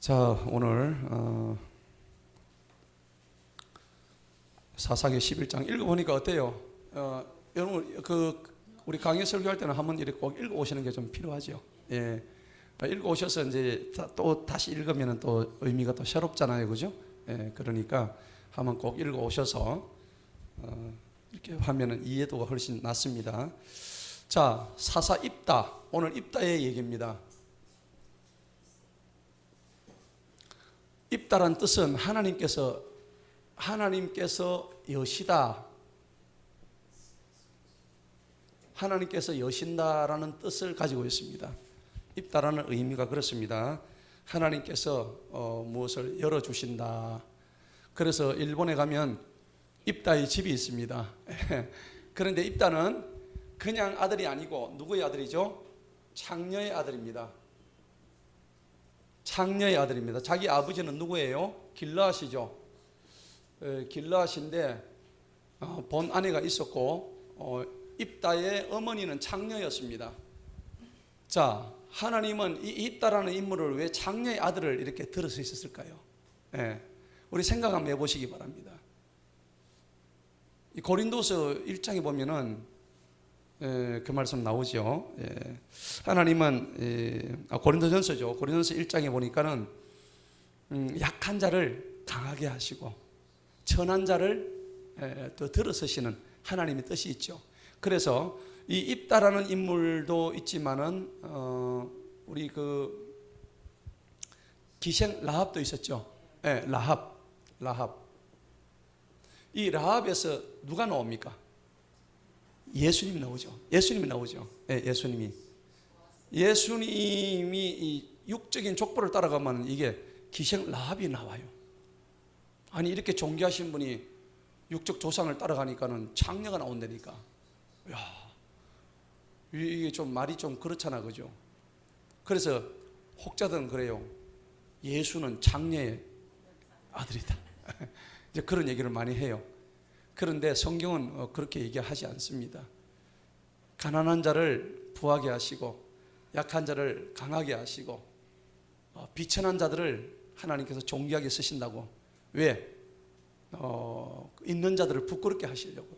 자, 오늘 사사기 11장 읽어보니까 어때요? 여러분 우리 강의 설교할 때는 한번 이렇게 꼭 읽어오시는 게 좀 필요하죠. 예, 읽어오셔서 이제 또 다시 읽으면 또 의미가 또 새롭잖아요, 그죠? 예, 그러니까 한번 꼭 읽어오셔서 이렇게 하면은 이해도가 훨씬 낫습니다. 자, 사사 입다, 오늘 입다의 얘기입니다. 입다란 뜻은 하나님께서 여시다, 하나님께서 여신다라는 뜻을 가지고 있습니다. 입다라는 의미가 그렇습니다. 하나님께서 무엇을 열어주신다. 그래서 일본에 가면 입다의 집이 있습니다. 그런데 입다는 그냥 아들이 아니고 누구의 아들이죠? 창녀의 아들입니다. 창녀의 아들입니다. 자기 아버지는 누구예요? 길르앗이죠. 길르앗인데 본 아내가 있었고 입다의 어머니는 창녀였습니다. 자, 하나님은 이 입다라는 인물을 왜 창녀의 아들을 이렇게 들어서 있었을까요? 우리 생각 한번 해보시기 바랍니다. 이 고린도서 1장에 보면은 그 말씀 나오죠. 하나님은 고린도전서죠. 고린도전서 1장에 보니까는 약한 자를 강하게 하시고 천한 자를 또 들어서시는 하나님의 뜻이 있죠. 그래서 이 입다라는 인물도 있지만은 우리 그 기생 라합도 있었죠. 라합. 이 라합에서 누가 나옵니까? 예수님이 나오죠. 예수님이 이 육적인 족보를 따라가면 이게 기생 라합이 나와요. 아니 이렇게 존귀하신 분이 육적 조상을 따라가니까는 창녀가 나온다니까. 야, 이게 좀 말이 좀 그렇잖아, 그죠? 그래서 혹자들은 그래요. 예수는 창녀의 아들이다. 이제 그런 얘기를 많이 해요. 그런데 성경은 그렇게 얘기하지 않습니다. 가난한 자를 부하게 하시고 약한 자를 강하게 하시고 비천한 자들을 하나님께서 존귀하게 쓰신다고. 왜? 있는 자들을 부끄럽게 하시려고,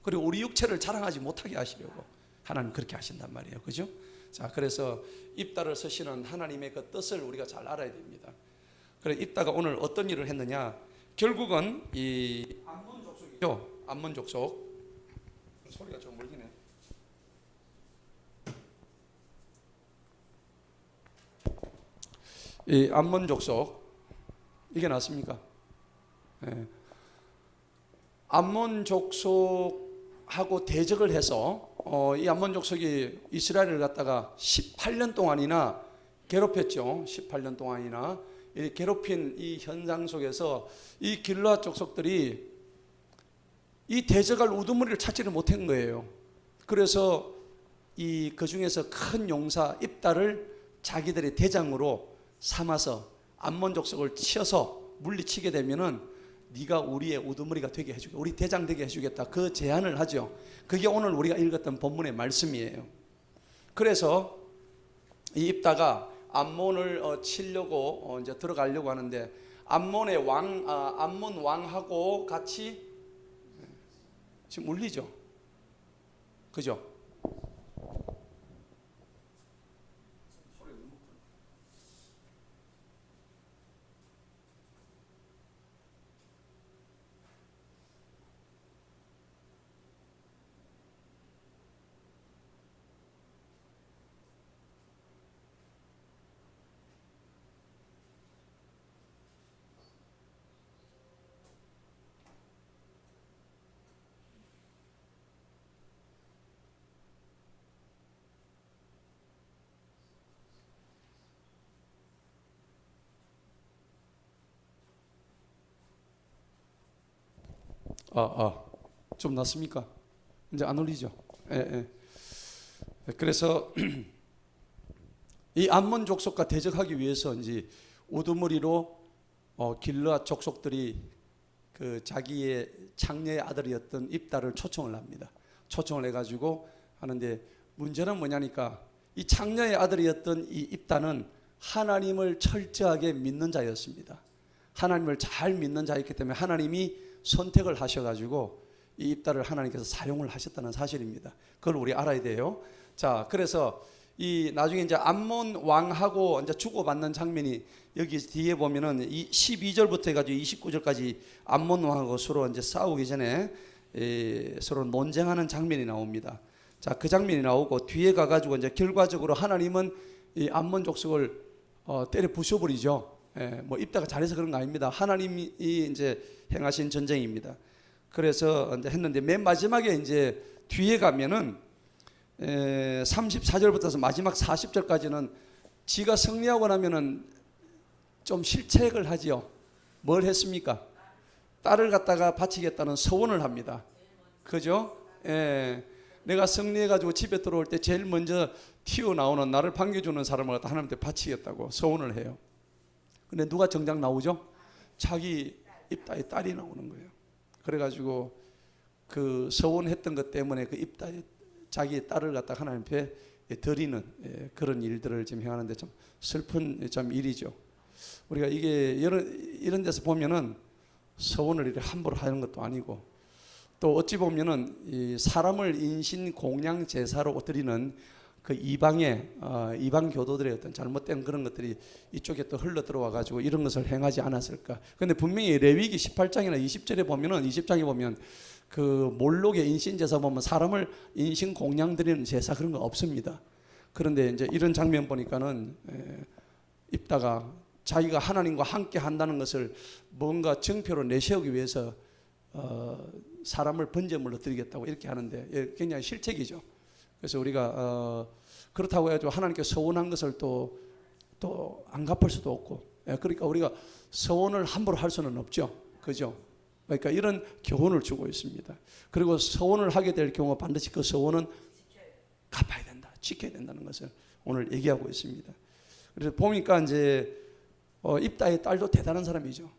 그리고 우리 육체를 자랑하지 못하게 하시려고 하나님 그렇게 하신단 말이에요, 그죠? 자, 그래서 입다를 쓰시는 하나님의 그 뜻을 우리가 잘 알아야 됩니다. 그래, 입다가 오늘 어떤 일을 했느냐? 결국은 이 암몬 족속 소리가 좀 멀리네. 이 암몬 족속 이게 낫습니까? 암몬 족속하고 대적을 해서 이 암몬 족속이 이스라엘을 갖다가 18년 동안이나 괴롭혔죠. 18년 동안이나 이 괴롭힌 이 현장 속에서 이 길르앗 족속들이 이 대적할 우두머리를 찾지를 못한 거예요. 그래서 그 중에서 큰 용사 입다를 자기들의 대장으로 삼아서 암몬 족속을 치어서 물리치게 되면은 네가 우리의 우두머리가 되게 해주겠다, 우리 대장 되게 해주겠다, 그 제안을 하죠. 그게 오늘 우리가 읽었던 본문의 말씀이에요. 그래서 이 입다가 암몬을 치려고 이제 들어가려고 하는데 암몬 왕하고 같이 지금 울리죠, 그죠? 좀 낫습니까? 이제 안 울리죠? 그래서 이 암몬 족속과 대적하기 위해서 이제 우두머리로 길르앗 족속들이 그 자기의 창녀의 아들이었던 입다를 초청을 합니다. 초청을 해가지고 하는데 문제는 뭐냐니까 이 창녀의 아들이었던 이 입다는 하나님을 철저하게 믿는 자였습니다. 하나님을 잘 믿는 자였기 때문에 하나님이 선택을 하셔가지고 이 입다를 하나님께서 사용을 하셨다는 사실입니다. 그걸 우리 알아야 돼요. 자, 그래서 이 나중에 이제 암몬 왕하고 이제 주고받는 장면이 여기 뒤에 보면은 이 12절부터 해가지고 29절까지 암몬 왕하고 서로 이제 싸우기 전에 서로 논쟁하는 장면이 나옵니다. 자, 그 장면이 나오고 뒤에 가가지고 이제 결과적으로 하나님은 이 암몬 족속을 때려 부숴버리죠. 뭐 입다가 잘해서 그런 거 아닙니다. 하나님이 이제 행하신 전쟁입니다. 그래서 이제 했는데 맨 마지막에 이제 뒤에 가면은 34절부터 마지막 40절까지는 지가 승리하고 나면은 좀 실책을 하지요. 뭘 했습니까? 딸을 갖다가 바치겠다는 서원을 합니다. 그죠? 내가 승리해가지고 집에 들어올 때 제일 먼저 튀어나오는 나를 반겨주는 사람을 갖다 하나님한테 바치겠다고 서원을 해요. 근데 누가 정작 나오죠? 자기 입다의 딸이 나오는 거예요. 그래가지고 그 서원했던 것 때문에 그 입다의 자기의 딸을 갖다 하나님 앞에 드리는 그런 일들을 지금 행하는데 좀 슬픈 참 일이죠. 우리가 이게 이런 데서 보면은 서원을 이렇게 함부로 하는 것도 아니고 또 어찌 보면은 이 사람을 인신 공양 제사로 드리는 그 이방 교도들의 어떤 잘못된 그런 것들이 이쪽에 또 흘러 들어와 가지고 이런 것을 행하지 않았을까. 근데 분명히 레위기 18장이나 20절에 보면은 20장에 보면 그 몰록의 인신 제사 보면 사람을 인신 공양 드리는 제사 그런 거 없습니다. 그런데 이제 이런 장면 보니까는 입다가 자기가 하나님과 함께 한다는 것을 뭔가 증표로 내세우기 위해서 사람을 번제물로 드리겠다고 이렇게 하는데 굉장히 실책이죠. 그래서 우리가 그렇다고 해가지고 하나님께 서원한 것을 또 안 갚을 수도 없고, 그러니까 우리가 서원을 함부로 할 수는 없죠. 그죠? 그러니까 이런 교훈을 주고 있습니다. 그리고 서원을 하게 될 경우 반드시 그 서원은 갚아야 된다, 지켜야 된다는 것을 오늘 얘기하고 있습니다. 그래서 보니까 이제 입다의 딸도 대단한 사람이죠.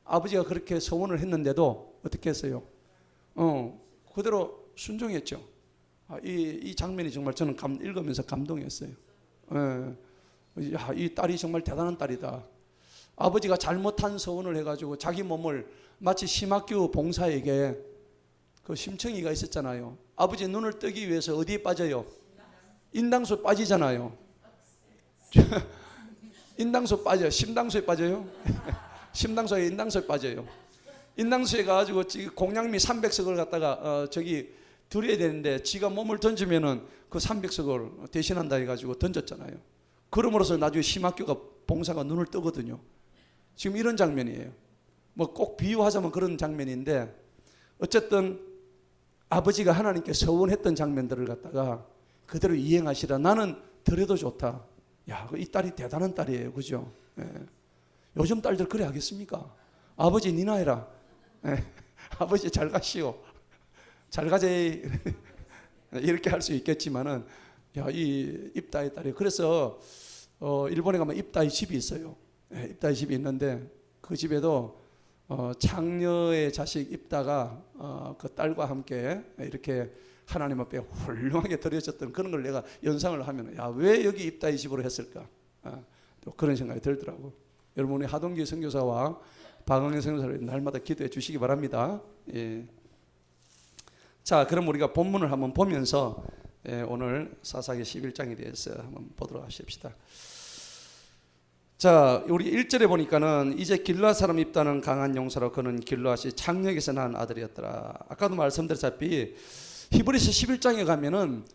아버지가 그렇게 서원을 했는데도 어떻게 했어요? 그대로 순종했죠. 이 장면이 정말 저는 읽으면서 감동했어요. 이 딸이 정말 대단한 딸이다. 아버지가 잘못한 서원을 해가지고 자기 몸을 마치 심학교 봉사에게 그 심청이가 있었잖아요. 아버지 눈을 뜨기 위해서 어디에 빠져요? 인당수 빠지잖아요. 인당수 빠져요. 심당수에 빠져요. 심당수에 인당수에 빠져요. 인당수에 가가지고 공양미 300석을 갖다가 저기 드려야 되는데 지가 몸을 던지면은 그 300석을 대신한다 해가지고 던졌잖아요. 그럼으로써 나중에 심학교가 봉사가 눈을 뜨거든요. 지금 이런 장면이에요. 뭐 꼭 비유하자면 그런 장면인데 어쨌든 아버지가 하나님께 서원했던 장면들을 갖다가 그대로 이행하시라. 나는 드려도 좋다. 야, 이 딸이 대단한 딸이에요. 그죠? 요즘 딸들 그래 하겠습니까? 아버지 니나 해라. 아버지 잘 가시오. 잘 가재. 이렇게 할 수 있겠지만은 야, 이 입다의 딸이 그래서 일본에 가면 입다의 집이 있어요. 입다의 집이 있는데 그 집에도 장녀의 자식 입다가 그 딸과 함께 이렇게 하나님 앞에 훌륭하게 드려졌던 그런 걸 내가 연상을 하면 야, 왜 여기 입다의 집으로 했을까? 또 그런 생각이 들더라고. 여러분이 하동기 선교사와 박광현 선교사를 날마다 기도해 주시기 바랍니다. 예. 자, 그럼 우리가 본문을 한번 보면서 오늘 사사기 11장에 대해서 한번 보도록 하십시다. 자, 우리 1절에 보니까는 이제 길르앗 사람 입다는 강한 용사로 그는 길르앗이 장력에서 난 아들이었더라. 아까도 말씀드렸다시피 히브리서 11장에 가면은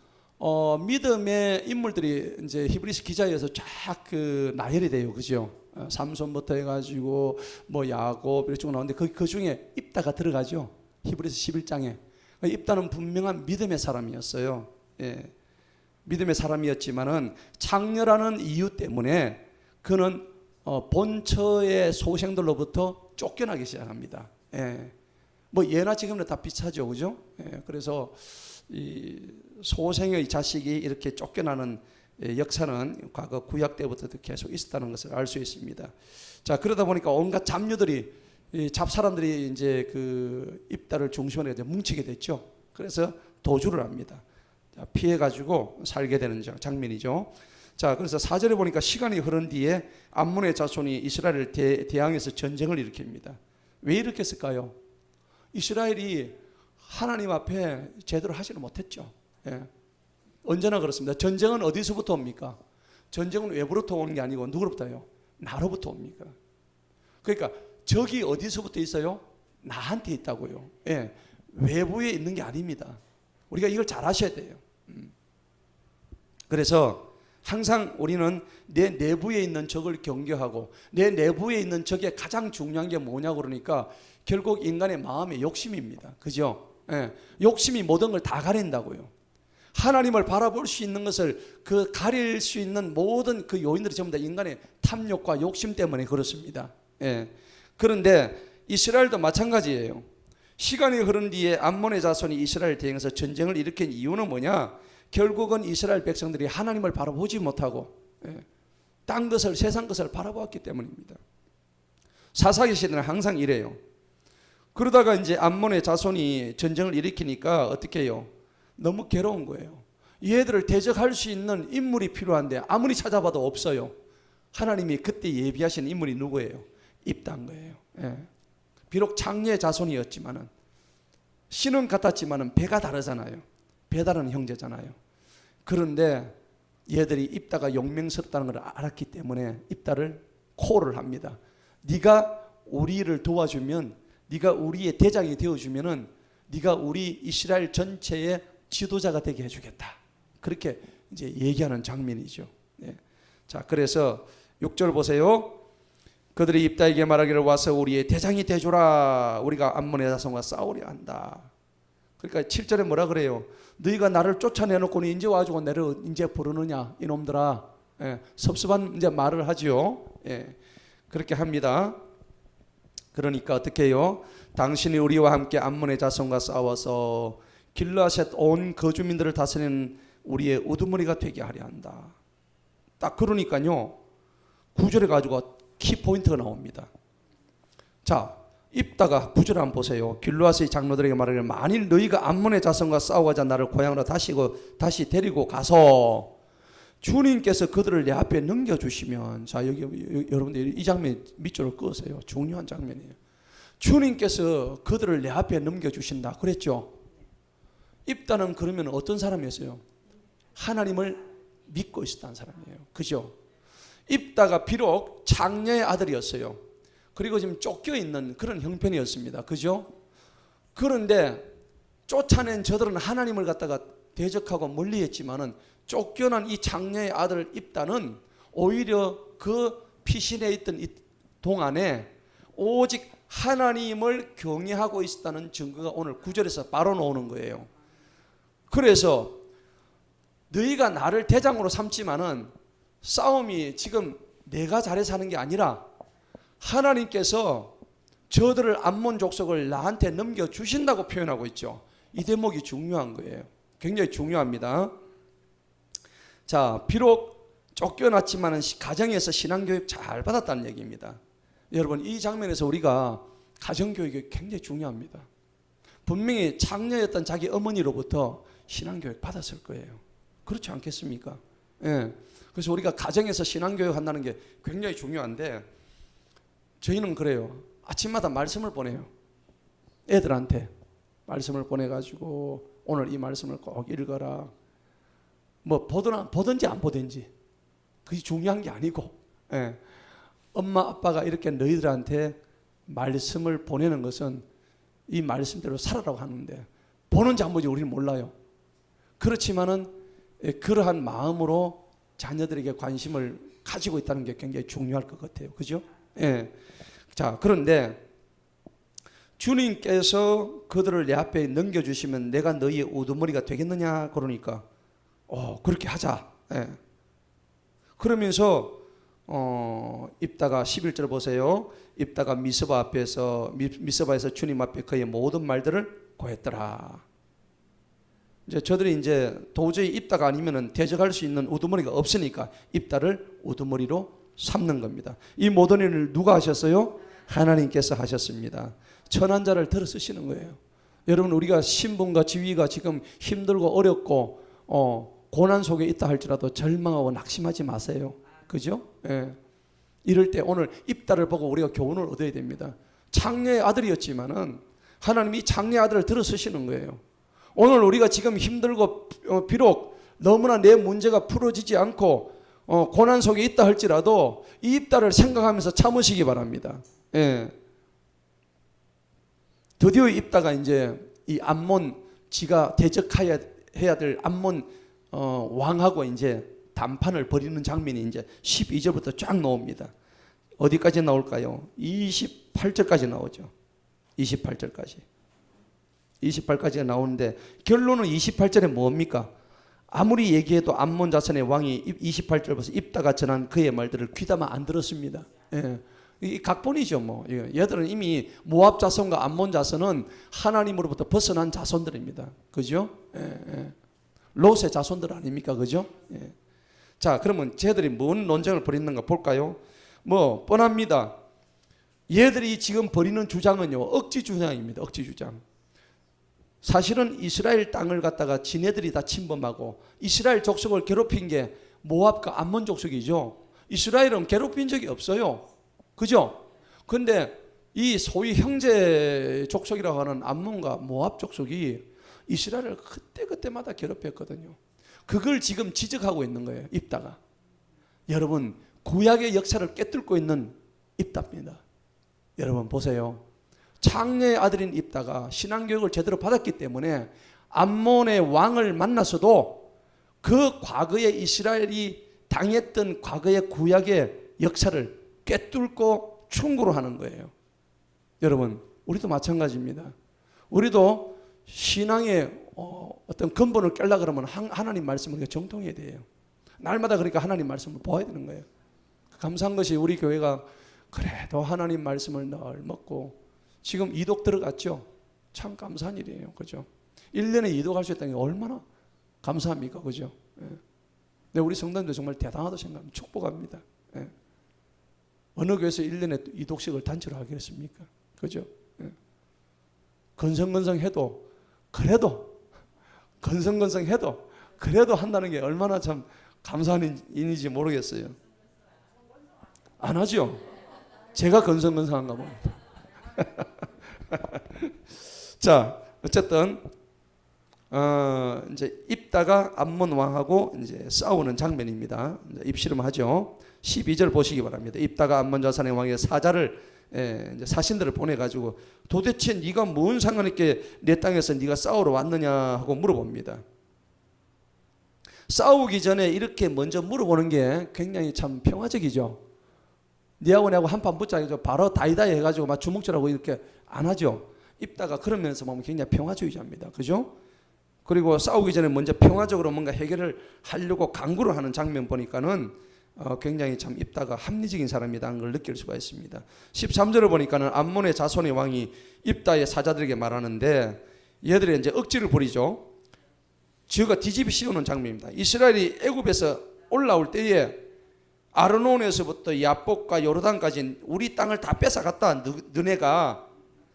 믿음의 인물들이 이제 히브리서 기자에서 쫙 그 나열이 돼요. 그죠? 삼손부터 해가지고 뭐 야곱 이렇게 쭉 나오는데 그 중에 입다가 들어가죠. 히브리서 11장에. 입다는 분명한 믿음의 사람이었어요. 예. 믿음의 사람이었지만은 장녀라는 이유 때문에 그는 본처의 소생들로부터 쫓겨나기 시작합니다. 예. 뭐 예나 지금이나 다 비슷하죠, 그죠? 예. 그래서 이 소생의 자식이 이렇게 쫓겨나는 역사는 과거 구약 때부터도 계속 있었다는 것을 알 수 있습니다. 자, 그러다 보니까 온갖 잡녀들이 잡사람들이 이제 그 입다를 중심으로 이제 뭉치게 됐죠. 그래서 도주를 합니다. 피해 가지고 살게 되는 장면이죠. 자, 그래서 4절에 보니까 시간이 흐른 뒤에 암몬의 자손이 이스라엘을 대항해서 전쟁을 일으킵니다. 왜 일으켰을까요? 이스라엘이 하나님 앞에 제대로 하지를 못했죠. 예. 언제나 그렇습니다. 전쟁은 어디서부터 옵니까? 전쟁은 외부로부터 오는 게 아니고 누구로부터요? 나로부터 옵니까? 그러니까 적이 어디서부터 있어요? 나한테 있다고요. 예. 외부에 있는 게 아닙니다. 우리가 이걸 잘 아셔야 돼요. 그래서 항상 우리는 내 내부에 있는 적을 경계하고 내 내부에 있는 적의 가장 중요한 게 뭐냐고 그러니까 결국 인간의 마음의 욕심입니다. 그죠? 예. 욕심이 모든 걸 다 가린다고요. 하나님을 바라볼 수 있는 것을 그 가릴 수 있는 모든 그 요인들이 전부 다 인간의 탐욕과 욕심 때문에 그렇습니다. 예. 그런데 이스라엘도 마찬가지예요. 시간이 흐른 뒤에 암몬의 자손이 이스라엘 대행해서 전쟁을 일으킨 이유는 뭐냐? 결국은 이스라엘 백성들이 하나님을 바라보지 못하고 딴 것을 세상 것을 바라보았기 때문입니다. 사사기 시대는 항상 이래요. 그러다가 이제 암몬의 자손이 전쟁을 일으키니까 어떻게 해요? 너무 괴로운 거예요. 얘들을 대적할 수 있는 인물이 필요한데 아무리 찾아봐도 없어요. 하나님이 그때 예비하신 인물이 누구예요? 입다인 거예요. 예. 비록 장녀의 자손이었지만은 씨는 같았지만은 배가 다르잖아요. 배 다른 형제잖아요. 그런데 얘들이 입다가 용맹스럽다는 걸 알았기 때문에 입다를 콜을 합니다. 네가 우리를 도와주면, 네가 우리의 대장이 되어주면은 네가 우리 이스라엘 전체의 지도자가 되게 해주겠다. 그렇게 이제 얘기하는 장면이죠. 네. 자, 그래서 6절 보세요. 그들이 입다에게 말하기를 와서 우리의 대장이 되주라. 우리가 암몬의 자손과 싸우려 한다. 그러니까 7절에 뭐라 그래요? 너희가 나를 쫓아내놓고는 이제 와가지고 나를 이제 부르느냐 이놈들아. 예, 섭섭한 이제 말을 하지요. 예, 그렇게 합니다. 그러니까 어떻게 해요? 당신이 우리와 함께 암몬의 자손과 싸워서 길르앗 온 거주민들을 다스리는 우리의 우두머리가 되게 하려 한다. 딱 그러니까요. 9절에 가지고 키포인트가 나옵니다. 자, 입다가 9절 한번 보세요. 길르앗의 장로들에게 말하기를 만일 너희가 암몬의 자손과 싸우고자 나를 고향으로 다시 데리고 가서 주님께서 그들을 내 앞에 넘겨주시면, 자, 여기 여러분들 이 장면 밑줄을 그으세요. 중요한 장면이에요. 주님께서 그들을 내 앞에 넘겨주신다 그랬죠. 입다는 그러면 어떤 사람이었어요? 하나님을 믿고 있었다는 사람이에요. 그죠? 입다가 비록 장녀의 아들이었어요. 그리고 지금 쫓겨 있는 그런 형편이었습니다. 그죠? 그런데 쫓아낸 저들은 하나님을 갖다가 대적하고 멀리했지만은 쫓겨난 이 장녀의 아들 입다는 오히려 그 피신해 있던 이 동안에 오직 하나님을 경외하고 있었다는 증거가 오늘 9절에서 바로 나오는 거예요. 그래서 너희가 나를 대장으로 삼지만은 싸움이 지금 내가 잘해서 하는 게 아니라 하나님께서 저들을 암몬 족속을 나한테 넘겨주신다고 표현하고 있죠. 이 대목이 중요한 거예요. 굉장히 중요합니다. 자, 비록 쫓겨났지만 가정에서 신앙교육 잘 받았다는 얘기입니다. 여러분, 이 장면에서 우리가 가정교육이 굉장히 중요합니다. 분명히 장녀였던 자기 어머니로부터 신앙교육 받았을 거예요. 그렇지 않겠습니까? 예. 그래서 우리가 가정에서 신앙교육 한다는 게 굉장히 중요한데 저희는 그래요. 아침마다 말씀을 보내요. 애들한테 말씀을 보내가지고 오늘 이 말씀을 꼭 읽어라. 뭐 보든지 안 보든지 그게 중요한 게 아니고, 예. 엄마 아빠가 이렇게 너희들한테 말씀을 보내는 것은 이 말씀대로 살아라고 하는데 보는지 안 보는지 우리는 몰라요. 그렇지만은 그러한 마음으로 자녀들에게 관심을 가지고 있다는 게 굉장히 중요할 것 같아요. 그죠? 예. 자, 그런데 주님께서 그들을 내 앞에 넘겨주시면 내가 너희의 우두머리가 되겠느냐 그러니까 그렇게 하자. 예. 그러면서 입다가 11절 보세요. 입다가 미스바에서 주님 앞에 그의 모든 말들을 고했더라. 이제 저들이 이제 도저히 입다가 아니면은 대적할 수 있는 우두머리가 없으니까 입다를 우두머리로 삼는 겁니다. 이 모든 일을 누가 하셨어요? 하나님께서 하셨습니다. 천한 자를 들어 쓰시는 거예요. 여러분, 우리가 신분과 지위가 지금 힘들고 어렵고 고난 속에 있다 할지라도 절망하고 낙심하지 마세요. 그죠? 예. 이럴 때 오늘 입다를 보고 우리가 교훈을 얻어야 됩니다. 장녀의 아들이었지만은 하나님이 장녀의 아들을 들어 쓰시는 거예요. 오늘 우리가 지금 힘들고 비록 너무나 내 문제가 풀어지지 않고 고난 속에 있다 할지라도 이 입다를 생각하면서 참으시기 바랍니다. 예. 드디어 입다가 이제 이 암몬 지가 대적해야 될 암몬 왕하고 이제 담판을 벌이는 장면이 이제 12절부터 쫙 나옵니다. 어디까지 나올까요? 28절까지 나오죠. 28절까지. 28까지가 나오는데 결론은 28절에 뭡니까? 아무리 얘기해도 암몬 자손의 왕이 28절부터 입다가 전한 그의 말들을 귀담아 안 들었습니다. 예. 이 각본이죠. 뭐 얘들은 이미 모압 자손과 암몬 자손은 하나님으로부터 벗어난 자손들입니다. 그죠? 예. 롯의 자손들 아닙니까? 그죠? 예. 자, 그러면 쟤들이 뭔 논쟁을 벌이는가 볼까요? 뭐 뻔합니다. 얘들이 지금 벌이는 주장은요, 억지 주장입니다. 억지 주장. 사실은 이스라엘 땅을 갖다가 지네들이 다 침범하고 이스라엘 족속을 괴롭힌 게 모압과 암몬 족속이죠. 이스라엘은 괴롭힌 적이 없어요. 그죠? 근데 이 소위 형제 족속이라고 하는 암몬과 모압 족속이 이스라엘을 그때그때마다 괴롭혔거든요. 그걸 지금 지적하고 있는 거예요. 입다가. 여러분, 구약의 역사를 꿰뚫고 있는 입다입니다. 여러분 보세요. 장녀의 아들인 입다가 신앙교육을 제대로 받았기 때문에 암몬의 왕을 만나서도 그 과거에 이스라엘이 당했던 과거의 구약의 역사를 꿰뚫고 충고를 하는 거예요. 여러분, 우리도 마찬가지입니다. 우리도 신앙의 어떤 근본을 깨려고 그러면 하나님 말씀을 정통해야 돼요. 날마다 그러니까 하나님 말씀을 보아야 되는 거예요. 감사한 것이 우리 교회가 그래도 하나님 말씀을 늘 먹고 지금 이독 들어갔죠. 참 감사한 일이에요. 그죠? 1년에 이독할 수 있다는 게 얼마나 감사합니까? 그죠? 예. 네, 우리 성도님들 정말 대단하다고 생각합니다. 축복합니다. 예. 어느 교회에서 1년에 이독식을 단체로 하겠습니까? 그죠? 예. 건성건성해도 그래도 건성건성해도 그래도 한다는 게 얼마나 참 감사한 일인지 모르겠어요. 안 하죠? 제가 건성건성한가 봅니다. 자, 어쨌든 이제 입다가 암몬 왕하고 이제 싸우는 장면입니다. 이제 입씨름하죠. 12절 보시기 바랍니다. 입다가 암몬 자손의 왕의 사자를 이제 사신들을 보내 가지고 도대체 네가 뭔 상관 있게 내 땅에서 네가 싸우러 왔느냐 하고 물어봅니다. 싸우기 전에 이렇게 먼저 물어보는 게 굉장히 참 평화적이죠. 니하고 내하고 한판 붙자고 바로 다이다이 해가지고 막 주먹질하고 이렇게 안 하죠. 입다가 그런 면에서 보면 굉장히 평화주의자입니다. 그죠? 그리고 싸우기 전에 먼저 평화적으로 뭔가 해결을 하려고 강구를 하는 장면 보니까는 굉장히 참 입다가 합리적인 사람이라는 걸 느낄 수가 있습니다. 13절을 보니까는 암몬의 자손의 왕이 입다의 사자들에게 말하는데 얘들이 이제 억지를 부리죠. 저가 뒤집이 씌우는 장면입니다. 이스라엘이 애굽에서 올라올 때에 아르논에서부터 야복과 요르단까지 우리 땅을 다 뺏어갔다. 너네가.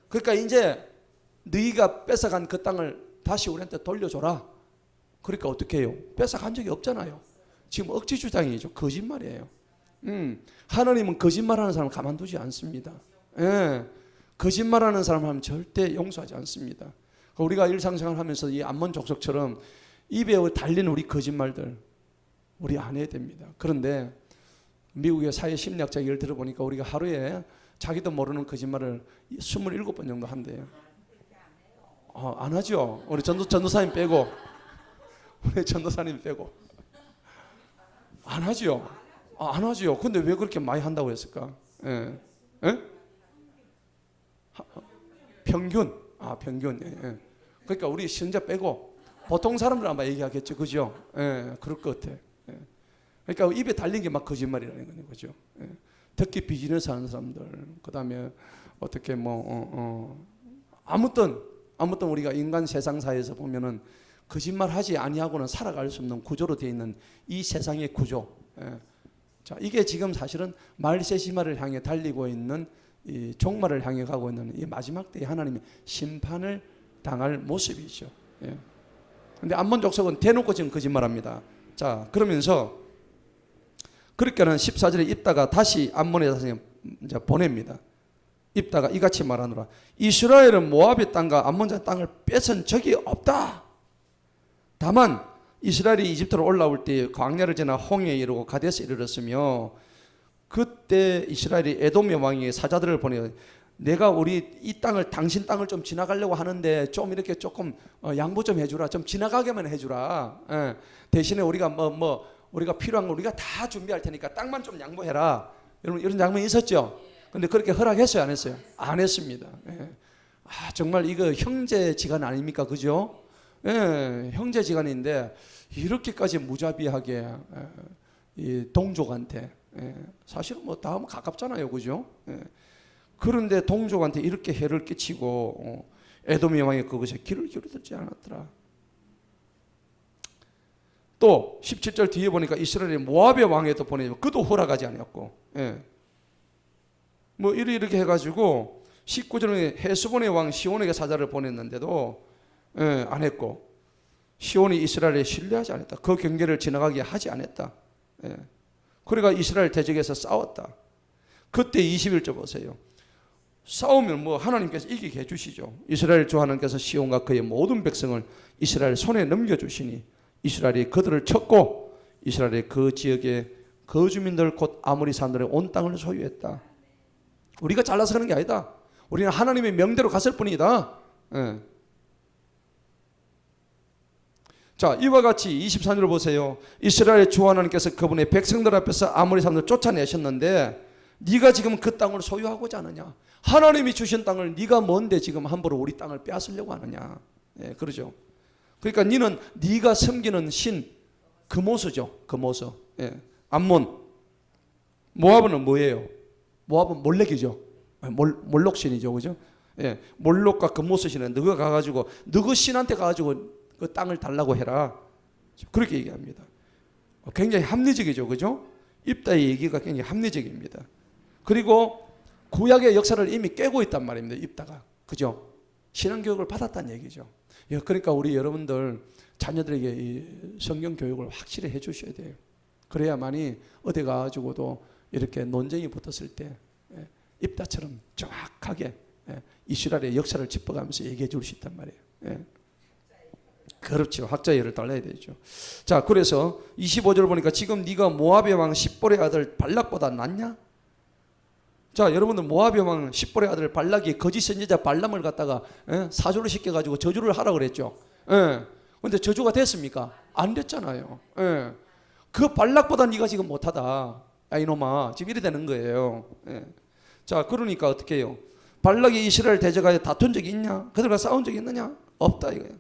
그러니까 이제 너희가 뺏어간 그 땅을 다시 우리한테 돌려줘라. 그러니까 어떻게 해요? 뺏어간 적이 없잖아요. 지금 억지 주장이죠. 거짓말이에요. 하나님은 거짓말하는 사람을 가만두지 않습니다. 예. 거짓말하는 사람을 절대 용서하지 않습니다. 우리가 일상생활하면서 이 암몬 족속처럼 입에 달린 우리 거짓말들 우리 안 해야 됩니다. 그런데 미국의 사회 심리학자 얘기를 들어보니까 우리가 하루에 자기도 모르는 거짓말을 27번 정도 한대요. 안 하죠. 우리 전도사님 빼고 우리 전도사님 빼고 안 하죠. 안 하죠. 근데 왜 그렇게 많이 한다고 했을까? 예. 예? 평균. 평균. 예. 그러니까 우리 신자 빼고 보통 사람들 아마 얘기하겠죠. 그죠? 예. 그럴 것 같아. 예. 그러니까 입에 달린 게 막 거짓말이라는 거죠. 예. 특히 비즈니스 하는 사람들, 그 다음에 어떻게 아무튼 우리가 인간 세상사에서 보면은 거짓말하지 아니하고는 살아갈 수 없는 구조로 되어 있는 이 세상의 구조. 예. 자, 이게 지금 사실은 말세시마를 향해 달리고 있는 이 종말을 향해 가고 있는 이 마지막 때에 하나님이 심판을 당할 모습이죠. 예. 근데 암몬 족속은 대놓고 지금 거짓말합니다. 자, 그러면서 그렇게는 14절에 입다가 다시 암몬에 다시 이제 보냅니다. 입다가 이같이 말하노라. 이스라엘은 모압의 땅과 암몬자 땅을 뺏은 적이 없다. 다만 이스라엘이 이집트로 올라올 때 광야를 지나 홍해에 이르고 가데스에 이르렀으며 그때 이스라엘이 에돔의 왕에게 사자들을 보내 내가 우리 이 땅을 당신 땅을 좀 지나가려고 하는데 좀 이렇게 조금 양보 좀 해주라. 좀 지나가게만 해주라. 예. 대신에 우리가 우리가 필요한 거 우리가 다 준비할 테니까 땅만 좀 양보해라. 여러분 이런 장면이 있었죠. 근데 그렇게 허락했어요, 안 했어요? 안 했습니다. 예. 아, 정말 이거 형제지간 아닙니까, 그죠? 예, 형제지간인데 이렇게까지 무자비하게 이 동족한테 사실은 뭐 다 가깝잖아요, 그죠? 예. 그런데 동족한테 이렇게 해를 끼치고 에돔의 왕이 그것에 귀를 기울이지 않았더라. 또 17절 뒤에 보니까 이스라엘이 모압의 왕에도 보내고 그도 허락하지 않았고, 예. 뭐 이렇게 해가지고 19절에 헤스본의 왕 시온에게 사자를 보냈는데도 안 했고 시온이 이스라엘에 신뢰하지 않았다. 그 경계를 지나가게 하지 않았다. 그러니까 이스라엘 대적에서 싸웠다. 그때 21절 보세요. 싸우면 뭐 하나님께서 이기게 해주시죠. 이스라엘 주 하나님께서 시온과 그의 모든 백성을 이스라엘 손에 넘겨주시니 이스라엘이 그들을 쳤고 이스라엘이 그 지역의 거주민들 곧 아모리 사람들의 온 땅을 소유했다. 우리가 잘나서 하는 게 아니다. 우리는 하나님의 명대로 갔을 뿐이다. 예. 자, 이와 같이 23절을 보세요. 이스라엘의 주 하나님께서 그분의 백성들 앞에서 아모리 사람들을 쫓아내셨는데 네가 지금 그 땅을 소유하고자 하느냐? 하나님이 주신 땅을 네가 뭔데 지금 함부로 우리 땅을 빼앗으려고 하느냐? 예, 그러죠. 그러니까 네가 섬기는 신 그모스죠. 그모스. 예. 암몬. 모압은 뭐예요? 모압은 몰렉이죠. 몰록신이죠, 그죠? 예, 몰록과 금모스 신은 너가 가가지고 너그 신한테 가가지고 그 땅을 달라고 해라. 그렇게 얘기합니다. 굉장히 합리적이죠, 그죠? 입다의 얘기가 굉장히 합리적입니다. 그리고 구약의 역사를 이미 깨고 있단 말입니다. 입다가, 그죠? 신앙 교육을 받았다는 얘기죠. 예, 그러니까 우리 여러분들 자녀들에게 이 성경 교육을 확실히 해주셔야 돼요. 그래야만이 어디 가가지고도 이렇게 논쟁이 붙었을 때 입다처럼 정확하게 이스라엘의 역사를 짚어가면서 얘기해 줄 수 있단 말이에요. 그렇죠. 학자예를 달라야 되죠. 자, 그래서 25절 보니까 지금 네가 모압의 왕 십볼의 아들 발락보다 낫냐? 자, 여러분들 모압의 왕 십볼의 아들 발락이 거짓 선지자 발람을 갖다가 사주를 시켜가지고 저주를 하라 그랬죠. 그런데 저주가 됐습니까? 안 됐잖아요. 그 발락보다 네가 지금 못하다. 야 이놈아, 지금 이래 되는 거예요. 자, 그러니까 어떻게 해요? 발락이 이스라엘 대적하여 다툰 적이 있냐? 그들과 싸운 적이 있느냐? 없다 이거예요.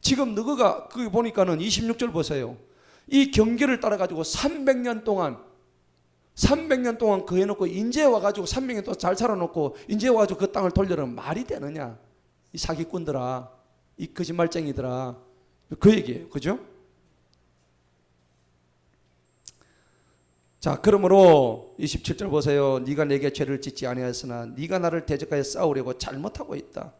지금 너가 거기 보니까는 26절 보세요. 이 경계를 따라 가지고 300년 동안 그 해놓고 인제 와가지고 300년 동안 잘 살아놓고 인제 와가지고 그 땅을 돌려면 말이 되느냐? 이 사기꾼들아, 이 거짓말쟁이들아, 그 얘기예요, 그죠? 자, 그러므로 27절 보세요. 네가 내게 죄를 짓지 아니하였으나 네가 나를 대적하여 싸우려고 잘못하고 있다.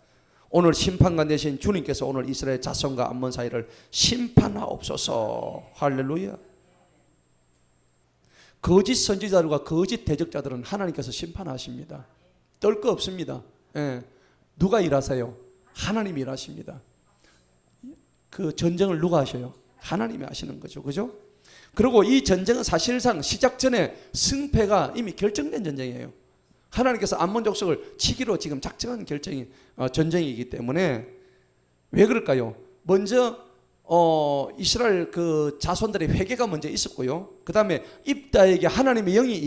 오늘 심판관 되신 주님께서 오늘 이스라엘 자손과 암몬 사이를 심판하옵소서. 할렐루야. 거짓 선지자들과 거짓 대적자들은 하나님께서 심판하십니다. 떨 거 없습니다. 누가 일하세요? 하나님이 일하십니다. 그 전쟁을 누가 하셔요? 하나님이 하시는 거죠, 그죠? 그리고 이 전쟁은 사실상 시작 전에 승패가 이미 결정된 전쟁이에요. 하나님께서 암몬 족속을 치기로 지금 작정한 전쟁이기 때문에 왜 그럴까요? 먼저 이스라엘 그 자손들의 회개가 먼저 있었고요. 그 다음에 입다에게 하나님의 영이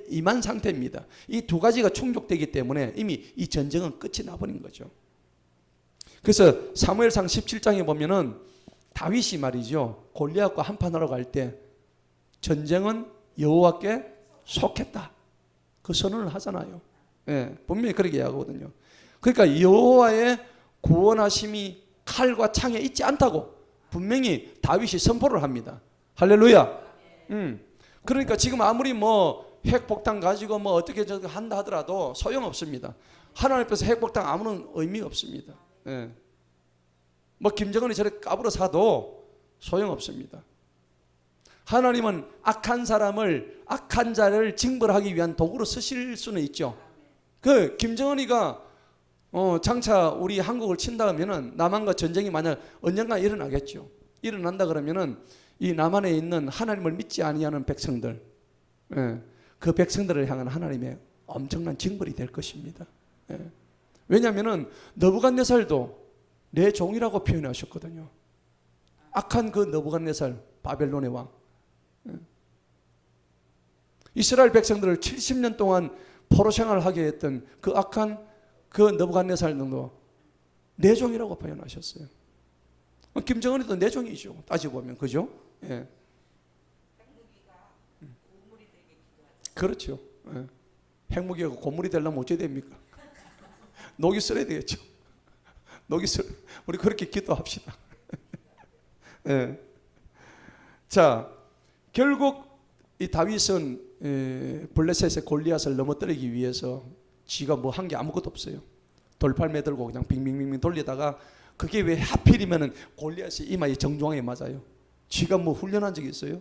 임한 상태입니다. 이 두 가지가 충족되기 때문에 이미 이 전쟁은 끝이 나버린 거죠. 그래서 사무엘상 17장에 보면은 다윗이 말이죠. 골리앗과 한판하러 갈 때 전쟁은 여호와께 속했다. 그 선언을 하잖아요. 분명히 그렇게 이야기하거든요. 그러니까 여호와의 구원하심이 칼과 창에 있지 않다고 분명히 다윗이 선포를 합니다. 할렐루야. 그러니까 지금 아무리 뭐 핵폭탄 가지고 뭐 어떻게 한다 하더라도 소용없습니다. 하나님 앞에서 핵폭탄 아무런 의미가 없습니다. 뭐 김정은이 저렇게 까불어 사도 소용없습니다. 하나님은 악한 사람을, 악한 자를 징벌하기 위한 도구로 쓰실 수는 있죠. 그 김정은이가 장차 우리 한국을 친다 하면은 남한과 전쟁이 만약 언젠가 일어나겠죠. 일어난다 그러면은 이 남한에 있는 하나님을 믿지 아니하는 백성들, 그 백성들을 향한 하나님의 엄청난 징벌이 될 것입니다. 왜냐하면은 느부갓네살도 내 종이라고 표현하셨거든요. 악한 그 느부갓네살, 바벨론의 왕. 이스라엘 백성들을 70년 동안 포로 생활을 하게 했던 그 악한 그 느부갓네살도 내 종이라고 표현하셨어요. 김정은이도 내 종이죠. 따지고 보면, 그죠? 예. 그렇죠. 예. 핵무기가 고물이 되려면 어찌 됩니까? 녹이 쓸어야 되겠죠. 우리 그렇게 기도합시다. 예. 자, 결국 이 다윗은 블레셋의 골리앗을 넘어뜨리기 위해서 지가 뭐 한 게 아무것도 없어요. 돌팔매 들고 그냥 빙빙빙 돌리다가 그게 왜 하필이면은 골리앗이 이마에 정중앙에 맞아요. 지가 뭐 훈련한 적이 있어요?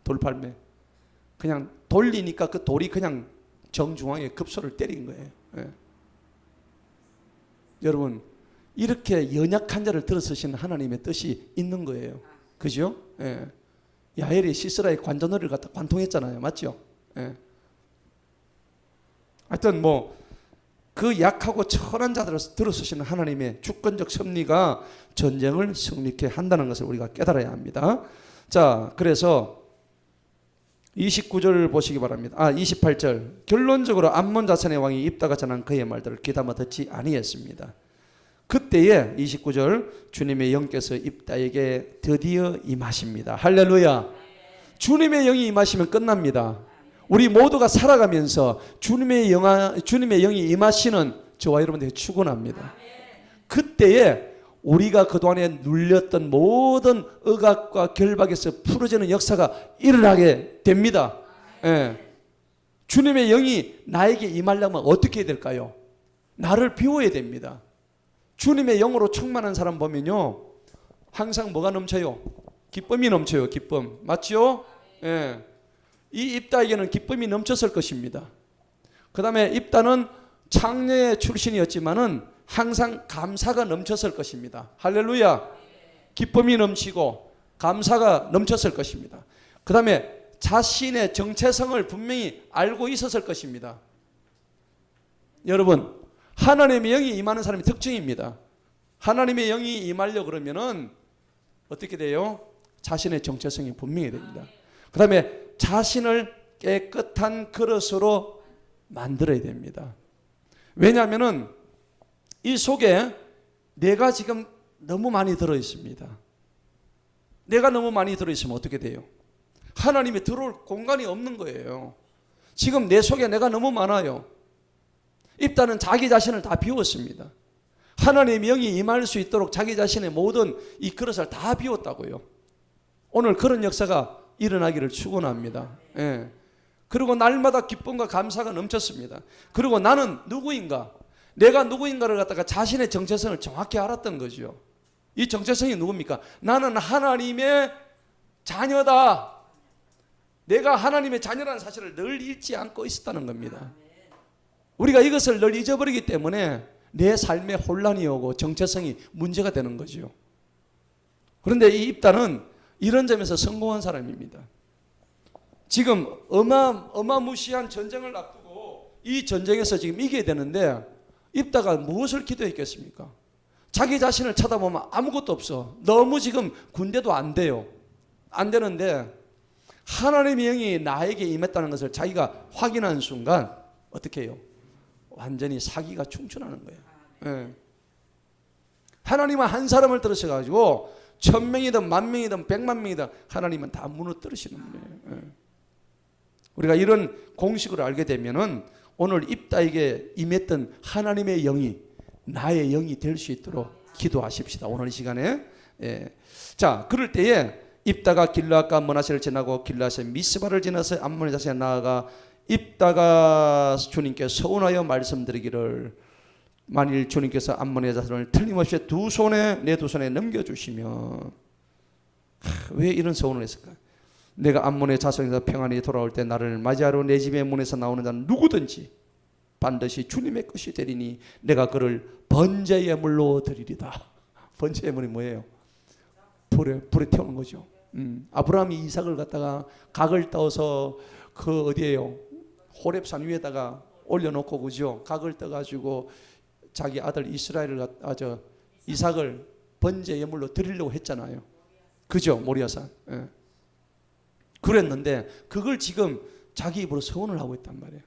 돌팔매. 그냥 돌리니까 그 돌이 그냥 정중앙에 급소를 때린 거예요. 예. 여러분, 이렇게 연약한 자를 들어서시는 하나님의 뜻이 있는 거예요. 그죠? 예. 야엘이 시스라의 관전어를 갖다 관통했잖아요. 맞죠? 예. 하여튼 뭐 그 약하고 천한 자들을 들어서시는 하나님의 주권적 섭리가 전쟁을 승리케 한다는 것을 우리가 깨달아야 합니다. 자, 그래서 29절 보시기 바랍니다. 28절. 결론적으로 암몬 자손의 왕이 입다가 전한 그의 말들을 귀담아 듣지 아니했습니다. 그때에 29절 주님의 영께서 입다에게 드디어 임하십니다. 할렐루야. 주님의 영이 임하시면 끝납니다. 우리 모두가 살아가면서 주님의 영이 임하시는 저와 여러분들이 축원합니다. 그때에 우리가 그동안에 눌렸던 모든 억압과 결박에서 풀어지는 역사가 일어나게 됩니다. 예. 주님의 영이 나에게 임하려면 어떻게 해야 될까요? 나를 비워야 됩니다. 주님의 영으로 충만한 사람 보면요, 항상 뭐가 넘쳐요? 기쁨이 넘쳐요. 기쁨. 맞죠? 예. 이 입다에게는 기쁨이 넘쳤을 것입니다. 그 다음에 입다는 창녀의 출신이었지만은 항상 감사가 넘쳤을 것입니다. 할렐루야. 기쁨이 넘치고 감사가 넘쳤을 것입니다. 그 다음에 자신의 정체성을 분명히 알고 있었을 것입니다. 여러분, 하나님의 영이 임하는 사람의 특징입니다. 하나님의 영이 임하려고 그러면은 어떻게 돼요? 자신의 정체성이 분명히 됩니다. 그 다음에 자신을 깨끗한 그릇으로 만들어야 됩니다. 왜냐하면은 이 속에 내가 지금 너무 많이 들어있습니다. 내가 너무 많이 들어있으면 어떻게 돼요? 하나님이 들어올 공간이 없는 거예요. 지금 내 속에 내가 너무 많아요. 입다는 자기 자신을 다 비웠습니다. 하나님의 영이 임할 수 있도록 자기 자신의 모든 이 그릇을 다 비웠다고요. 오늘 그런 역사가 일어나기를 축원합니다. 예. 그리고 날마다 기쁨과 감사가 넘쳤습니다. 그리고 나는 누구인가? 내가 누구인가를 갖다가 자신의 정체성을 정확히 알았던 거죠. 이 정체성이 누굽니까? 나는 하나님의 자녀다. 내가 하나님의 자녀라는 사실을 늘 잊지 않고 있었다는 겁니다. 우리가 이것을 늘 잊어버리기 때문에 내 삶에 혼란이 오고 정체성이 문제가 되는 거죠. 그런데 이 입다는 이런 점에서 성공한 사람입니다. 지금 어마무시한 전쟁을 앞두고 이 전쟁에서 지금 이겨야 되는데 입다가 무엇을 기도했겠습니까? 자기 자신을 쳐다보면 아무것도 없어. 너무 지금 군대도 안 돼요. 안 되는데 하나님의 영이 나에게 임했다는 것을 자기가 확인한 순간 어떻게 해요? 완전히 사기가 충천하는 거예요. 예. 하나님은 한 사람을 들으셔가지고 1000명이든 10,000명이든 1,000,000명이든 하나님은 다 무너뜨리시는 거예요. 예. 우리가 이런 공식을 알게 되면은 오늘 입다에게 임했던 하나님의 영이 나의 영이 될 수 있도록 기도하십시다. 오늘 이 시간에. 예. 자, 그럴 때에 입다가 길르앗과 므낫세를 지나고 길르앗의 미스바를 지나서 암몬의 자손에 나아가 입다가 주님께 서운하여 말씀드리기를 만일 주님께서 암몬의 자손을 틀림없이 내 두 손에 넘겨주시면, 왜 이런 소원을 했을까? 내가 암몬의 자손에서 평안히 돌아올 때 나를 맞이하러 내 집의 문에서 나오는 자는 누구든지 반드시 주님의 것이 되리니 내가 그를 번제 예물로 드리리다. 번제 예물이 뭐예요? 불에 태우는 거죠. 아브라함이 이삭을 갖다가 각을 떠서 그 어디에요? 호렙산 위에다가 올려놓고, 그죠? 각을 떠가지고 자기 아들 이삭을 번제 예물로 드리려고 했잖아요. 그죠? 모리아산. 예. 그랬는데 그걸 지금 자기 입으로 서원을 하고 있단 말이에요.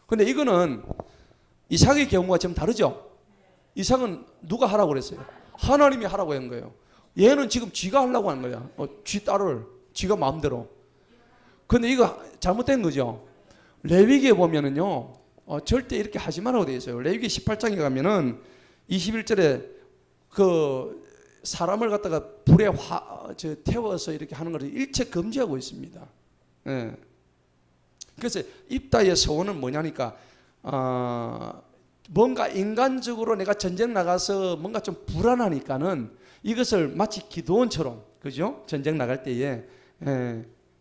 근데 이거는 이삭의 경우가 좀 다르죠? 이삭은 누가 하라고 그랬어요? 하나님이 하라고 한 거예요. 얘는 지금 쥐가 하려고 하는 거야. 쥐 딸을 쥐가 마음대로. 근데 이거 잘못된 거죠. 레위기에 보면은요, 절대 이렇게 하지 말라고 되어 있어요. 레위기 18장에 가면은 21절에 그 사람을 갖다가 불에 태워서 이렇게 하는 것을 일체 금지하고 있습니다. 예. 그래서 입다의 서원은 뭐냐니까, 뭔가 인간적으로 내가 전쟁 나가서 뭔가 좀 불안하니까는 이것을 마치 기도원처럼, 그죠? 전쟁 나갈 때에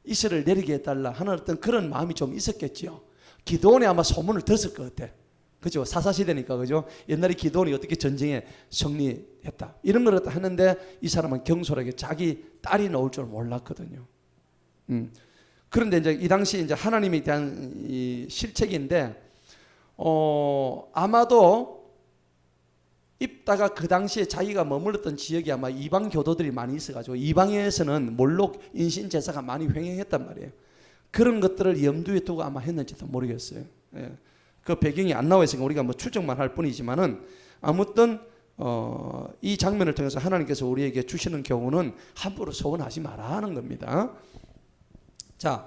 이스라엘 내리게 해달라 하는 어떤 그런 마음이 좀 있었겠죠. 기도원에 아마 소문을 들었을 것 같아. 그죠? 사사시대니까, 그죠? 옛날에 기도원이 어떻게 전쟁에 승리했다, 이런 걸 갖다 하는데 이 사람은 경솔하게 자기 딸이 나올 줄 몰랐거든요. 그런데 이제 이 당시 이제 하나님에 대한 이 실책인데, 아마도 입다가 그 당시에 자기가 머물렀던 지역이 아마 이방 교도들이 많이 있어가지고 이방에서는 몰록 인신 제사가 많이 횡행했단 말이에요. 그런 것들을 염두에 두고 아마 했는지도 모르겠어요. 예. 그 배경이 안 나와 있으니까 우리가 뭐 추정만 할 뿐이지만은, 아무튼 이 장면을 통해서 하나님께서 우리에게 주시는 경우는 함부로 소원하지 마라 하는 겁니다. 자,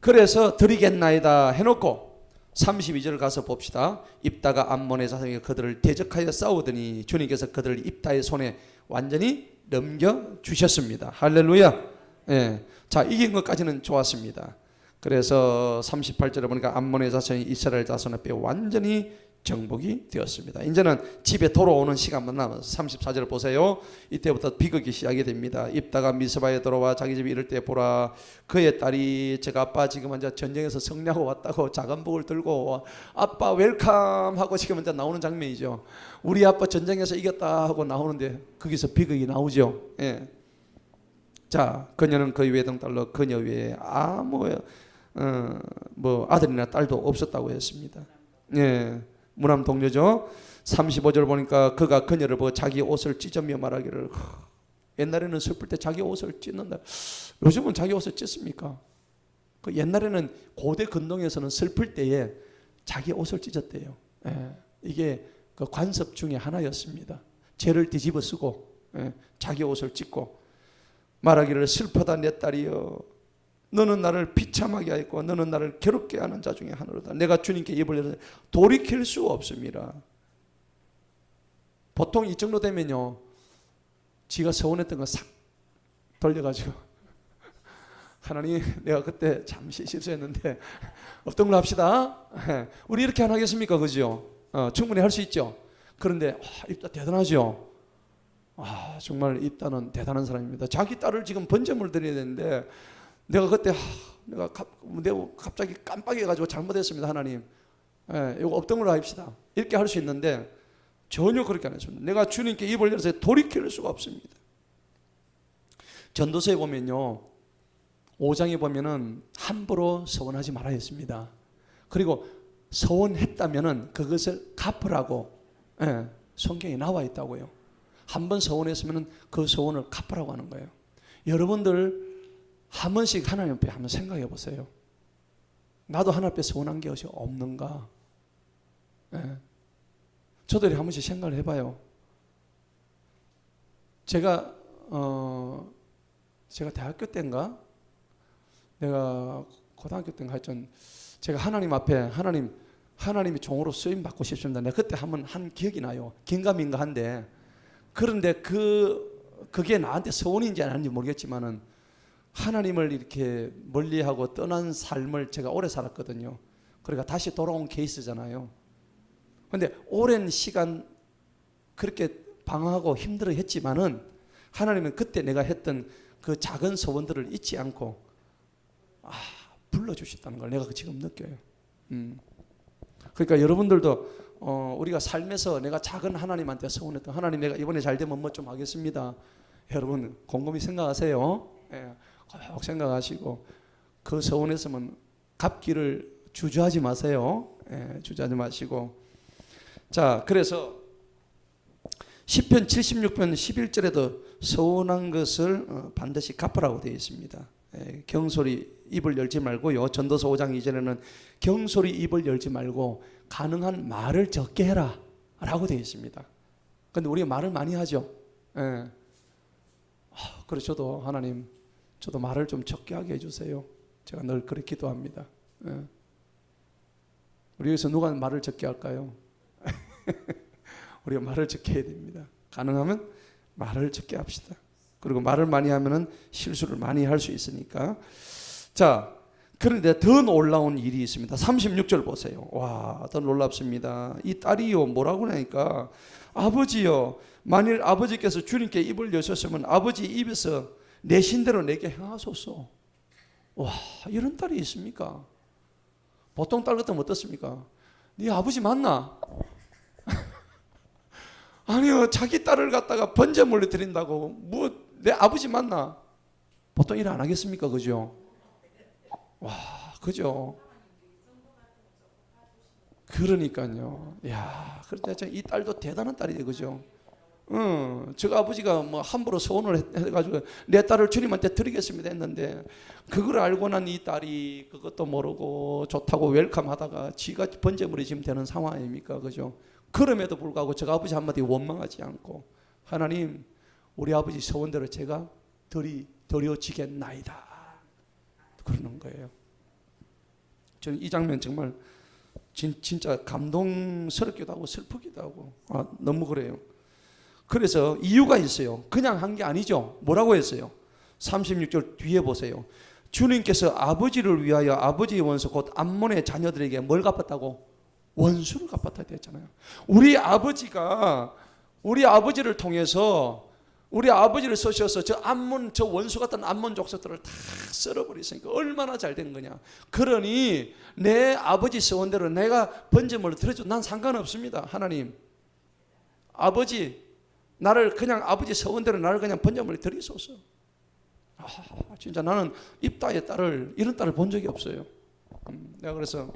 그래서 드리겠나이다 해놓고 32절 가서 봅시다. 입다가 암몬의 자손에게 그들을 대적하여 싸우더니 주님께서 그들을 입다의 손에 완전히 넘겨주셨습니다. 할렐루야. 예. 자, 이긴 것까지는 좋았습니다. 그래서 38절에 보니까 암몬의 자손이 이스라엘 자손 앞에 완전히 정복이 되었습니다. 이제는 집에 돌아오는 시간만 남아서 34절 보세요. 이때부터 비극이 시작이 됩니다. 입다가 미스바에 들어와 자기 집에 이를 때 보라, 그의 딸이 제가 아빠 지금 이제 전쟁에서 승리하고 왔다고 자간복을 들고 아빠 웰컴 하고 지금 이제 나오는 장면이죠. 우리 아빠 전쟁에서 이겼다 하고 나오는데 거기서 비극이 나오죠. 예. 자, 그녀는 그의 외동딸로 그녀 외에 아무 뭐 아들이나 딸도 없었다고 했습니다. 예. 무남 동료죠. 35절 보니까 그가 그녀를 보고 자기 옷을 찢으며 말하기를, 옛날에는 슬플 때 자기 옷을 찢는다. 요즘은 자기 옷을 찢습니까? 그 옛날에는 고대 근동에서는 슬플 때에 자기 옷을 찢었대요. 예. 이게 그 관습 중에 하나였습니다. 죄를 뒤집어 쓰고 자기 옷을 찢고 말하기를, 슬퍼다 내 딸이여, 너는 나를 비참하게 하였고 너는 나를 괴롭게 하는 자 중에 하나로다. 내가 주님께 입을 열어 돌이킬 수 없습니다. 보통 이 정도 되면요, 지가 서운했던 거 싹 돌려가지고 하나님, 내가 그때 잠시 실수했는데 없던 걸로 합시다. 우리 이렇게 안 하겠습니까? 그죠? 충분히 할 수 있죠. 그런데 입다 대단하죠. 정말 입다는 대단한 사람입니다. 자기 딸을 지금 번제물 드려야 되는데, 내가 그때 내가 갑자기 깜빡해가지고 잘못했습니다. 하나님, 이거 없던 걸로 합시다. 이렇게 할 수 있는데 전혀 그렇게 안 했습니다. 내가 주님께 입을 열어서 돌이킬 수가 없습니다. 전도서에 보면요, 5장에 보면은 함부로 서원하지 말아야 했습니다. 그리고 서원했다면은 그것을 갚으라고 성경에 나와 있다고요. 한번 서원했으면은 그 서원을 갚으라고 하는 거예요. 여러분들 한 번씩 하나님 앞에 한번 생각해 보세요. 나도 하나님 앞에 서운한 게 없는가? 저도 한 번씩 생각을 해봐요. 제가 대학교 때인가, 내가 고등학교 때인가 하여튼 제가 하나님 앞에 하나님이 종으로 쓰임 받고 싶습니다. 내가 그때 한번 한 기억이 나요. 긴가민가 한데, 그런데 그게 나한테 서운인지 아닌지 모르겠지만은 하나님을 이렇게 멀리하고 떠난 삶을 제가 오래 살았거든요. 그러니까 다시 돌아온 케이스잖아요. 근데 오랜 시간 그렇게 방황하고 힘들어 했지만은 하나님은 그때 내가 했던 그 작은 소원들을 잊지 않고 불러주셨다는 걸 내가 지금 느껴요. 그러니까 여러분들도 우리가 삶에서 내가 작은 하나님한테 소원했던 하나님 내가 이번에 잘 되면 뭐 좀 하겠습니다. 여러분 곰곰이 생각하세요. 예, 꼭 생각하시고 그 소원했으면 갚기를 주저하지 마세요. 예, 주저하지 마시고 자 그래서 시편 76편 11절에도 소원한 것을 반드시 갚으라고 되어 있습니다. 예, 경솔히 입을 열지 말고요. 전도서 5장 2절에는 경솔히 입을 열지 말고 가능한 말을 적게 해라 라고 되어 있습니다. 그런데 우리가 말을 많이 하죠. 예. 그래서 저도 하나님 저도 말을 좀 적게 하게 해주세요. 제가 늘 그렇게 기도합니다. 예. 우리 여기서 누가 말을 적게 할까요? 우리가 말을 적게 해야 됩니다. 가능하면 말을 적게 합시다. 그리고 말을 많이 하면은 실수를 많이 할 수 있으니까. 자, 그런데 더 놀라운 일이 있습니다. 36절 보세요. 와, 더 놀랍습니다. 이 딸이요 뭐라고 하니까 아버지요 만일 아버지께서 주님께 입을 여셨으면 아버지 입에서 내신 대로 내게 행하소서. 와, 이런 딸이 있습니까? 보통 딸 같으면 어떻습니까? 네 아버지 맞나? 아니요, 자기 딸을 갖다가 번제물로 드린다고 뭐 내 아버지 맞나? 보통 일 안 하겠습니까? 그죠? 와, 그죠? 그러니까요. 야, 그런데 이 딸도 대단한 딸이에요, 그죠? 저 아버지가 뭐 함부로 소원을 해가지고 내 딸을 주님한테 드리겠습니다 했는데 그걸 알고 난 이 딸이 그것도 모르고 좋다고 웰컴하다가 지가 번제물이 지금 되는 상황 아닙니까, 그죠? 그럼에도 불구하고 저 아버지 한마디 원망하지 않고 하나님, 우리 아버지 소원대로 제가 드려지겠나이다 그러는 거예요. 저는 이 장면 정말 진짜 감동스럽기도 하고 슬프기도 하고 너무 그래요. 그래서 이유가 있어요. 그냥 한 게 아니죠. 뭐라고 했어요? 36절 뒤에 보세요. 주님께서 아버지를 위하여 아버지의 원수 곧 암몬의 자녀들에게 뭘 갚았다고? 원수를 갚았다 했잖아요. 우리 아버지가 우리 아버지를 통해서 우리 아버지를 쓰셔서 저 암몬, 저 원수 같은 암몬 족속들을 다 썰어버리시니까 얼마나 잘 된 거냐. 그러니 내 아버지 소원대로 내가 번제물을 드려줘. 난 상관없습니다. 하나님, 아버지 나를 그냥 아버지 소원대로 나를 그냥 번제물을 드리소서. 진짜 나는 입다의 딸을 이런 딸을 본 적이 없어요. 내가 그래서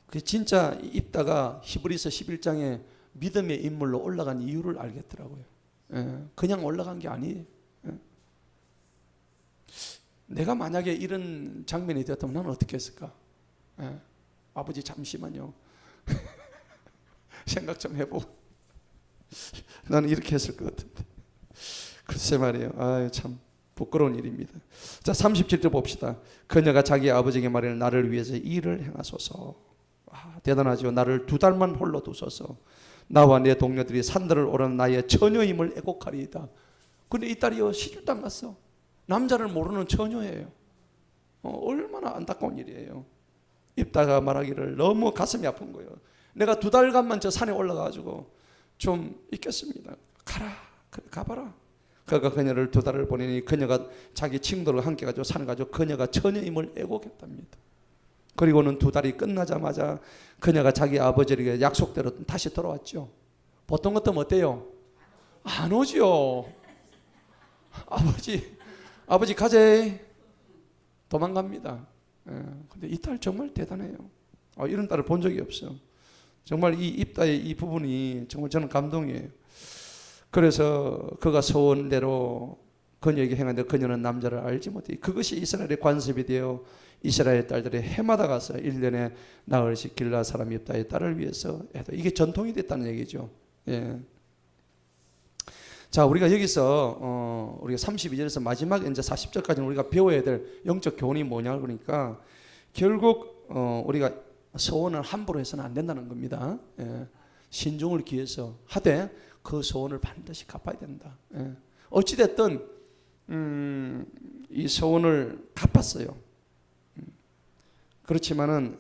그 진짜 입다가 히브리서 11장에 믿음의 인물로 올라간 이유를 알겠더라고요. 그냥 올라간 게 아니에요. 내가 만약에 이런 장면이 되었다면 나는 어떻게 했을까? 아버지 잠시만요. 생각 좀 해보고 나는 이렇게 했을 것 같은데. 글쎄 말이에요. 참 부끄러운 일입니다. 자, 37절 봅시다. 그녀가 자기 아버지에게 말하기를 나를 위해서 일을 행하소서. 대단하죠. 나를 2달만 홀로 두소서. 나와 내 동료들이 산들을 오르는 나의 처녀임을 애곡하리이다. 근데 이 딸이요 시집도 안 갔어. 남자를 모르는 처녀예요. 얼마나 안타까운 일이에요. 입다가 말하기를 너무 가슴이 아픈 거예요. 내가 2달간만 저 산에 올라가가지고 좀 있겠습니다. 가라, 그래, 가봐라. 그가 그녀를 2달을 보내니 그녀가 자기 친구들과 함께 가지고 산을 가지고 그녀가 처녀임을 애곡했답니다. 그리고는 2달이 끝나자마자 그녀가 자기 아버지에게 약속대로 다시 돌아왔죠. 보통 같으면 어때요? 안 오죠. 아버지 가재 도망갑니다. 근데 이 딸 정말 대단해요. 이런 딸을 본 적이 없어요. 정말 이 입다의 이 부분이 정말 저는 감동이에요. 그래서 그가 소원대로 그녀에게 행하는데 그녀는 남자를 알지 못해. 그것이 이스라엘의 관습이 되어 이스라엘 딸들이 해마다 가서 1년에 나흘씩 길라 사람 입다의 딸을 위해서 해도 이게 전통이 됐다는 얘기죠. 예. 자, 우리가 여기서 우리가 32절에서 마지막 이제 40절까지는 우리가 배워야 될 영적 교훈이 뭐냐 그러니까 결국 우리가 소원을 함부로 해서는 안 된다는 겁니다. 예. 신중을 기해서 하되 그 소원을 반드시 갚아야 된다. 예. 어찌 됐든 이 소원을 갚았어요. 그렇지만은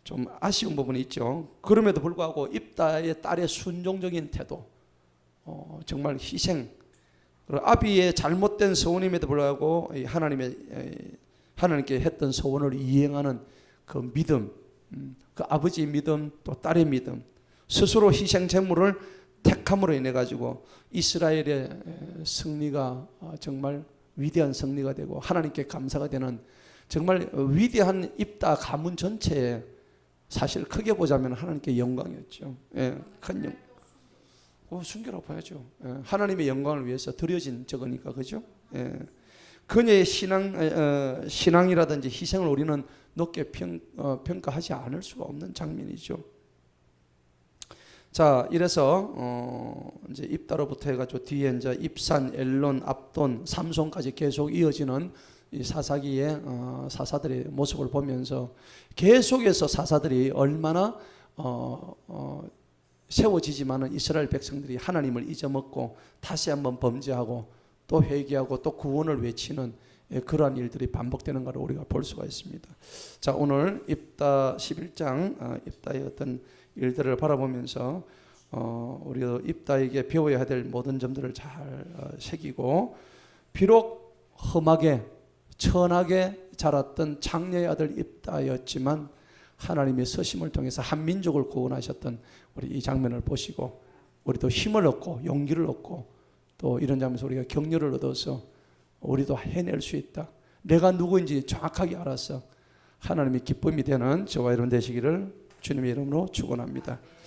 좀 아쉬운 부분이 있죠. 그럼에도 불구하고 입다의 딸의 순종적인 태도, 정말 희생, 그리고 아비의 잘못된 서원임에도 불구하고 하나님께 했던 서원을 이행하는 그 믿음, 그 아버지의 믿음, 또 딸의 믿음, 스스로 희생 제물을 택함으로 인해 가지고 이스라엘의 승리가 정말 위대한 승리가 되고 하나님께 감사가 되는 정말 위대한 입다 가문 전체에 사실 크게 보자면 하나님께 영광이었죠. 예, 큰 영. 순교라고 봐야죠. 예, 하나님의 영광을 위해서 드려진 저거니까, 그죠? 예. 그녀의 신앙이라든지 희생을 우리는 높게 평가하지 않을 수가 없는 장면이죠. 자, 이래서 이제 입다로부터 해가지고 뒤에 이제 입산, 엘론, 압돈, 삼손까지 계속 이어지는 이 사사기의 사사들의 모습을 보면서 계속해서 사사들이 얼마나 세워지지만은 이스라엘 백성들이 하나님을 잊어먹고 다시 한번 범죄하고 또 회개하고 또 구원을 외치는 그러한 일들이 반복되는 것을 우리가 볼 수가 있습니다. 자, 오늘 입다 11장 입다의 어떤 일들을 바라보면서 우리도 입다에게 배워야 될 모든 점들을 잘 새기고, 비록 험하게 천하게 자랐던 장녀의 아들 입다였지만 하나님의 서심을 통해서 한 민족을 구원하셨던 우리 이 장면을 보시고 우리도 힘을 얻고 용기를 얻고 또 이런 장면에서 우리가 격려를 얻어서 우리도 해낼 수 있다. 내가 누구인지 정확하게 알아서 하나님의 기쁨이 되는 저와 여러분 되시기를 주님의 이름으로 축원합니다.